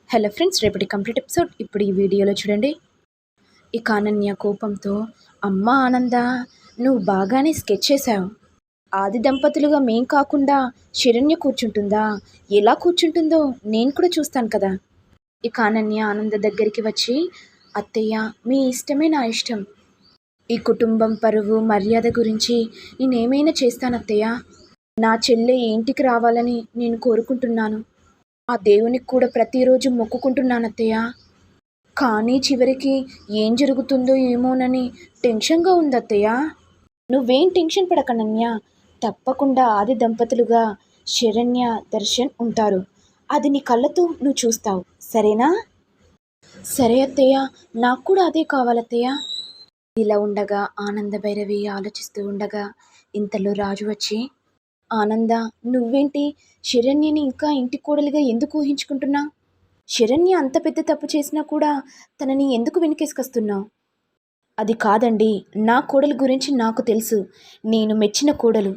Hello friends, రేపటి complete episode ఇప్పుడు ఈ వీడియోలో చూడండి. ఇక అనన్య కోపంతో, అమ్మ ఆనంద, నువ్వు బాగానే స్కెచ్ చేశావు. ఆది దంపతులుగా మేం కాకుండా శరణ్య కూర్చుంటుందా? ఎలా కూర్చుంటుందో నేను కూడా చూస్తాను కదా. ఇక అనన్య ఆనంద దగ్గరికి వచ్చి, అత్తయ్య, మీ ఇష్టమే నా ఇష్టం. ఈ కుటుంబం పరువు మర్యాద గురించి నేనేమైనా చేస్తాను అత్తయ్య. నా చెల్లె ఈ ఇంటికి రావాలని నేను కోరుకుంటున్నాను. ఆ దేవునికి కూడా ప్రతిరోజు మొక్కుకుంటున్నాను అత్తయ్య. కానీ చివరికి ఏం జరుగుతుందో ఏమోనని టెన్షన్గా ఉంది అత్తయ్య. నువ్వేం టెన్షన్ పడకనన్య. తప్పకుండా ఆది దంపతులుగా శరణ్య, దర్శన్ ఉంటారు. అది నీ కళ్ళతో నువ్వు చూస్తావు, సరేనా? సరే అత్తయ్య, నాకు కూడా అదే కావాలత్తయ్య. ఇలా ఉండగా ఆనంద భైరవి ఆలోచిస్తూ ఉండగా ఇంతలో రాజు వచ్చి, ఆనంద, నువ్వేంటి శరణ్యని ఇంకా ఇంటి కోడలిగా ఎందుకు ఊహించుకుంటున్నావు? శరణ్య అంత పెద్ద తప్పు చేసినా కూడా తనని ఎందుకు వెనకేసుకొస్తున్నావు? అది కాదండి, నా కోడలు గురించి నాకు తెలుసు. నేను మెచ్చిన కోడలు.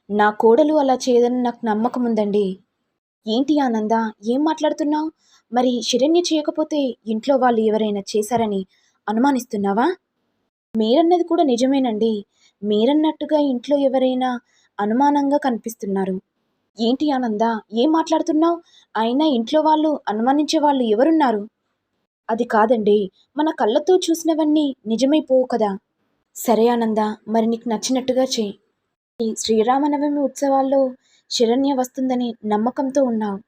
నా కోడలు అలా చేయదని నాకు నమ్మకం ఉందండి. ఏంటి ఆనంద, ఏం మాట్లాడుతున్నావు? మరి శరణ్య చేయకపోతే ఇంట్లో వాళ్ళు ఎవరైనా చేశారని అనుమానిస్తున్నావా? మీరన్నది కూడా నిజమేనండి. మీరన్నట్టుగా ఇంట్లో ఎవరైనా అనుమానంగా కనిపిస్తున్నారు. ఏంటి ఆనంద, ఏం మాట్లాడుతున్నావు? అయినా ఇంట్లో వాళ్ళు అనుమానించే వాళ్ళు ఎవరున్నారు? అది కాదండి, మన కళ్ళతో చూసినవన్నీ నిజమైపోవు కదా. సరే ఆనంద, మరి నీకు నచ్చినట్టుగా చెయ్యి. ఈ శ్రీరామనవమి ఉత్సవాల్లో శరణ్య వస్తుందని నమ్మకంతో ఉన్నావు.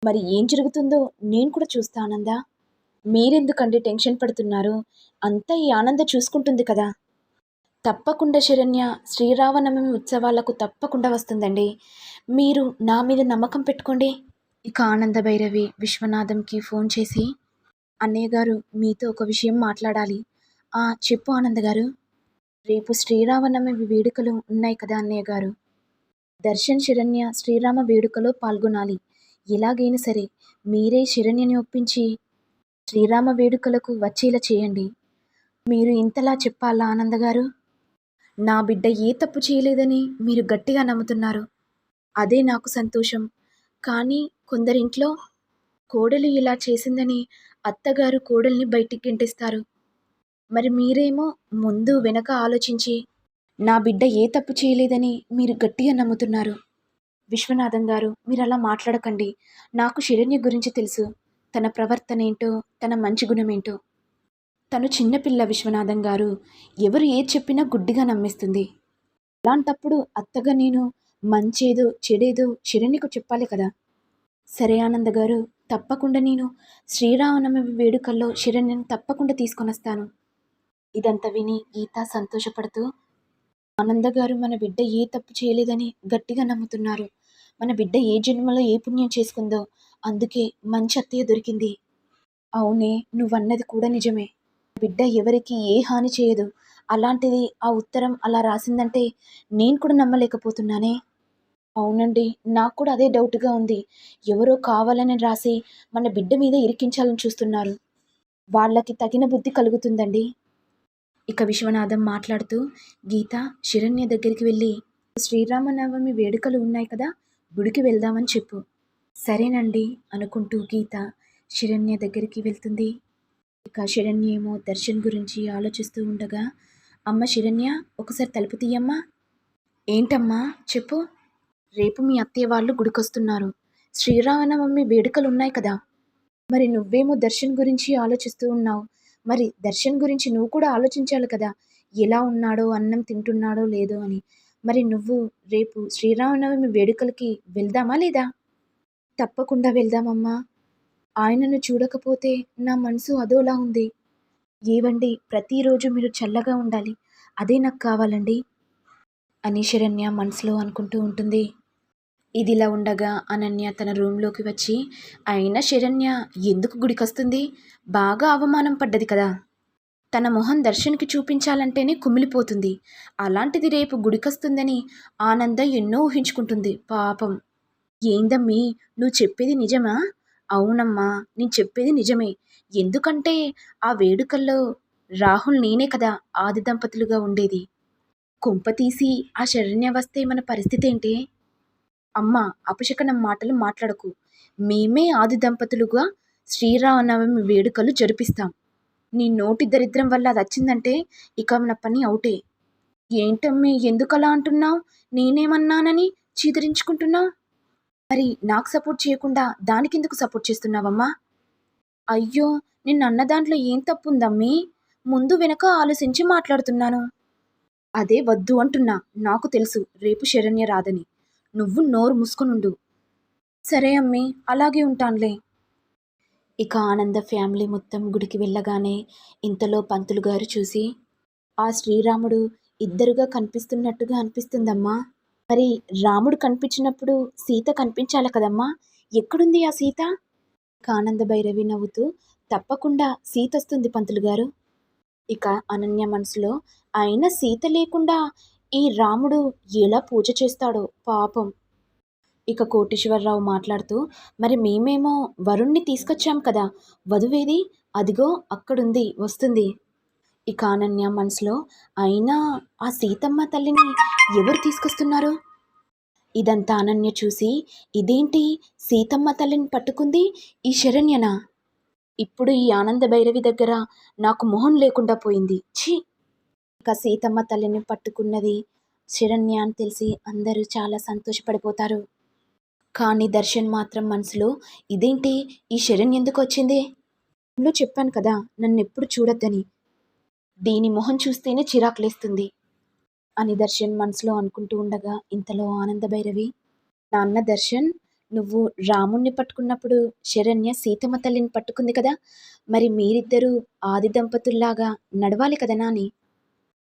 మరి ఏం జరుగుతుందో నేను కూడా చూస్తా ఆనంద. మీరెందుకండి టెన్షన్ పడుతున్నారు? అంతా ఈ ఆనంద చూసుకుంటుంది కదా. తప్పకుండా శరణ్య శ్రీరామనవమి ఉత్సవాలకు తప్పకుండా వస్తుందండి. మీరు నా మీద నమ్మకం పెట్టుకోండి. ఇక ఆనంద భైరవి విశ్వనాథంకి ఫోన్ చేసి, అన్నయ్య గారు, మీతో ఒక విషయం మాట్లాడాలి. చెప్పు ఆనంద గారు. రేపు శ్రీరామనవమి వేడుకలు ఉన్నాయి కదా అన్నయ్య గారు. దర్శన్ శరణ్య శ్రీరామ వేడుకలో పాల్గొనాలి. ఎలాగైనా సరే మీరే శరణ్యని ఒప్పించి శ్రీరామ వేడుకలకు వచ్చేలా చేయండి. మీరు ఇంతలా చెప్పాలా ఆనంద గారు? నా బిడ్డ ఏ తప్పు చేయలేదని మీరు గట్టిగా నమ్ముతున్నారు. అదే నాకు సంతోషం. కానీ కొందరింట్లో కోడలు ఇలా చేసిందని అత్తగారు కోడల్ని బయటికి గెంటేస్తారు. మరి మీరేమో ముందు వెనక ఆలోచించి నా బిడ్డ ఏ తప్పు చేయలేదని మీరు గట్టిగా నమ్ముతున్నారు. విశ్వనాథం గారు, మీరు అలా మాట్లాడకండి. నాకు శరణ్య గురించి తెలుసు. తన ప్రవర్తన ఏంటో, తన మంచి గుణమేంటో. తను చిన్నపిల్ల విశ్వనాథం గారు. ఎవరు ఏది చెప్పినా గుడ్డిగా నమ్మేస్తుంది. అలాంటప్పుడు అత్తగా నేను మంచేదో చెడేదో శరణ్యకు చెప్పాలి కదా. సరే ఆనంద గారు, తప్పకుండా నేను శ్రీరామనవమి వేడుకల్లో శరణ్యను తప్పకుండా తీసుకొని వస్తాను. ఇదంతా విని గీత సంతోషపడుతూ, ఆనంద గారు మన బిడ్డ ఏ తప్పు చేయలేదని గట్టిగా నమ్ముతున్నారు. మన బిడ్డ ఏ జన్మలో ఏ పుణ్యం చేసుకుందో అందుకే మంచి అత్తయ్య దొరికింది. అవునే, నువ్వన్నది కూడా నిజమే. బిడ్డ ఎవరికి ఏ హాని చేయదు. అలాంటిది ఆ ఉత్తరం అలా రాసిందంటే నేను కూడా నమ్మలేకపోతున్నానే. అవునండి, నాకు కూడా అదే డౌట్గా ఉంది. ఎవరో కావాలని రాసి మన బిడ్డ మీద ఇరికించాలని చూస్తున్నారు. వాళ్ళకి తగిన బుద్ధి కలుగుతుందండి. ఇక విశ్వనాథం మాట్లాడుతూ, గీత, శరణ్య దగ్గరికి వెళ్ళి శ్రీరామనవమి వేడుకలు ఉన్నాయి కదా, గుడికి వెళ్దామని చెప్పు. సరేనండి అనుకుంటూ గీత శరణ్య దగ్గరికి వెళ్తుంది. ఇక శరణ్య ఏమో దర్శన్ గురించి ఆలోచిస్తూ ఉండగా, అమ్మ శరణ్య, ఒకసారి తలుపు తీయమ్మా. ఏంటమ్మా, చెప్పు. రేపు మీ అత్తయ్య వాళ్ళు గుడికొస్తున్నారు. శ్రీరామనవమి వేడుకలు ఉన్నాయి కదా. మరి నువ్వేమో దర్శన్ గురించి ఆలోచిస్తూ ఉన్నావు. మరి దర్శన్ గురించి నువ్వు కూడా ఆలోచించాలి కదా. ఎలా ఉన్నాడో, అన్నం తింటున్నాడో లేదో అని. మరి నువ్వు రేపు శ్రీరామనవమి వేడుకలకి వెళ్దామా లేదా? తప్పకుండా వెళ్దామమ్మా. ఆయనను చూడకపోతే నా మనసు అదోలా ఉంది. ఏవండి, ప్రతిరోజు మీరు చల్లగా ఉండాలి, అదే నాకు కావాలండి అని శరణ్య మనసులో అనుకుంటూ ఉంటుంది. ఇదిలా ఉండగా అనన్య తన రూమ్లోకి వచ్చి, అయినా శరణ్య ఎందుకు గుడికొస్తుంది? బాగా అవమానం పడ్డది కదా. తన మొహం దర్శన్కి చూపించాలంటేనే కుమిలిపోతుంది. అలాంటిది రేపు గుడికొస్తుందని ఆనంద ఎన్నో ఊహించుకుంటుంది పాపం. ఏందమ్మీ, నువ్వు చెప్పేది నిజమా? అవునమ్మా, నేను చెప్పేది నిజమే. ఎందుకంటే ఆ వేడుకల్లో రాహుల్ నేనే కదా ఆది దంపతులుగా ఉండేది. కొంపతీసి ఆ శరణ్య వస్తే మన పరిస్థితి ఏంటి? అమ్మ, అపశకనం మాటలు మాట్లాడకు. మేమే ఆది దంపతులుగా శ్రీరామనవమి వేడుకలు జరిపిస్తాం. నీ నోటి దరిద్రం వల్ల అది వచ్చిందంటే ఇక నా పని అవుటే. ఏంటమ్మీ ఎందుకలా అంటున్నావు? నేనేమన్నానని చీదరించుకుంటున్నావు? మరి నాకు సపోర్ట్ చేయకుండా దానికెందుకు సపోర్ట్ చేస్తున్నావమ్మా? అయ్యో! నిన్నన్న దాంట్లో ఏం తప్పుందమ్మీ? ముందు వెనక ఆలోచించి మాట్లాడుతున్నాను. అదే వద్దు అంటున్నా. నాకు తెలుసు రేపు శరణ్య రాదని. నువ్వు నోరు మూసుకొనుండు. సరే అమ్మీ, అలాగే ఉంటానులే. ఇక ఆనంద ఫ్యామిలీ మొత్తం గుడికి వెళ్ళగానే ఇంతలో పంతులు గారు చూసి, ఆ శ్రీరాముడు ఇద్దరుగా కనిపిస్తున్నట్టుగా అనిపిస్తుందమ్మా. మరి రాముడు కనిపించినప్పుడు సీత కనిపించాలి కదమ్మా! ఎక్కడుంది ఆ సీత? ఇక ఆనంద భైరవి నవ్వుతూ, తప్పకుండా సీతొస్తుంది పంతులు గారు. ఇక అనన్య మనసులో, అయినా సీత లేకుండా ఈ రాముడు ఎలా పూజ చేస్తాడో పాపం. ఇక కోటేశ్వరరావు మాట్లాడుతూ, మరి మేమేమో వరుణ్ణి తీసుకొచ్చాం కదా, వధువేది? అదిగో అక్కడుంది, వస్తుంది. ఇక అనన్య మనసులో, అయినా ఆ సీతమ్మ తల్లిని ఎవరు తీసుకొస్తున్నారు? ఇదంతా అనన్య చూసి, ఇదేంటి సీతమ్మ తల్లిని పట్టుకుంది ఈ శరణ్యనా? ఇప్పుడు ఈ ఆనంద భైరవి దగ్గర నాకు మొహం లేకుండా పోయింది. ఛీ! ఇక సీతమ్మ తల్లిని పట్టుకున్నది శరణ్య అని తెలిసి అందరూ చాలా సంతోషపడిపోతారు. కానీ దర్శన్ మాత్రం మనసులో, ఇదేంటి ఈ శరణ్ ఎందుకు వచ్చింది? నువ్వు చెప్పాను కదా నన్నెప్పుడు చూడొద్దని. దీని మొహం చూస్తేనే చిరాకులేస్తుంది అని దర్శన్ మనసులో అనుకుంటూ ఉండగా ఇంతలో ఆనంద భైరవి, నాన్న దర్శన్, నువ్వు రాముణ్ణి పట్టుకున్నప్పుడు శరణ్య సీతమ్మ తల్లిని పట్టుకుంది కదా, మరి మీరిద్దరూ ఆది దంపతుల్లాగా నడవాలి కదా నాని,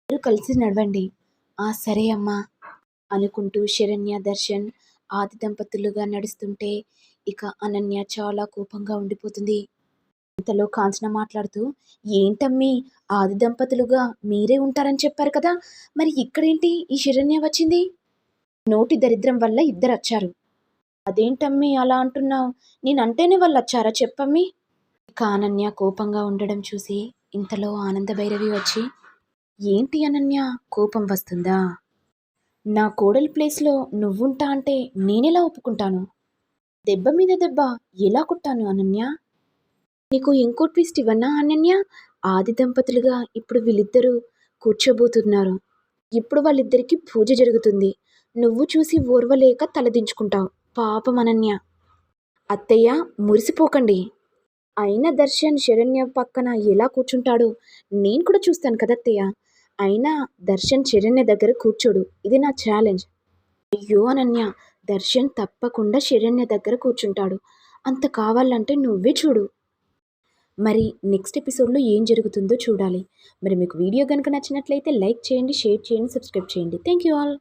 ఇద్దరు కలిసి నడవండి. ఆ సరే అమ్మా అనుకుంటూ శరణ్య దర్శన్ ఆది దంపతులుగా నడుస్తుంటే ఇక అనన్య చాలా కోపంగా ఉండిపోతుంది. ఇంతలో కాంచన మాట్లాడుతూ, ఏంటమ్మీ ఆది దంపతులుగా మీరే ఉంటారని చెప్పారు కదా, మరి ఇక్కడేంటి ఈ శరణ్య వచ్చింది? నోటి దరిద్రం వల్ల ఇద్దరు వచ్చారు. అదేంటమ్మీ అలా అంటున్నావు? నేనంటేనే వాళ్ళు వచ్చారా చెప్పమ్మీ? ఇక అనన్య కోపంగా ఉండడం చూసి ఇంతలో ఆనంద భైరవి వచ్చి, ఏంటి అనన్య కోపం వస్తుందా? నా కోడలి ప్లేస్లో నువ్వుంటా అంటే నేనెలా ఒప్పుకుంటాను? దెబ్బ మీద దెబ్బ ఎలా కొట్టాను అనన్య? నీకు ఇంకో ట్విస్ట్ ఇవ్వనా అనన్య? ఆది దంపతులుగా ఇప్పుడు వీళ్ళిద్దరూ కూర్చోబోతున్నారు. ఇప్పుడు వాళ్ళిద్దరికీ పూజ జరుగుతుంది. నువ్వు చూసి ఓర్వలేక తలదించుకుంటావు. పాపం అనన్య. అత్తయ్య మురిసిపోకండి. అయినా దర్శన్ శరణ్య పక్కన ఎలా కూర్చుంటాడో నేను కూడా చూస్తాను కదత్తయ్య. అయినా దర్శన్ శరణ్య దగ్గర కూర్చోడు. ఇది నా ఛాలెంజ్. అయ్యో అనన్య, దర్శన్ తప్పకుండా శరణ్య దగ్గర కూర్చుంటాడు. అంత కావాలంటే నువ్వే చూడు. మరి నెక్స్ట్ ఎపిసోడ్లో ఏం జరుగుతుందో చూడాలి. మరి మీకు వీడియో కనుక నచ్చినట్లయితే లైక్ చేయండి, షేర్ చేయండి, సబ్స్క్రైబ్ చేయండి. Thank you all.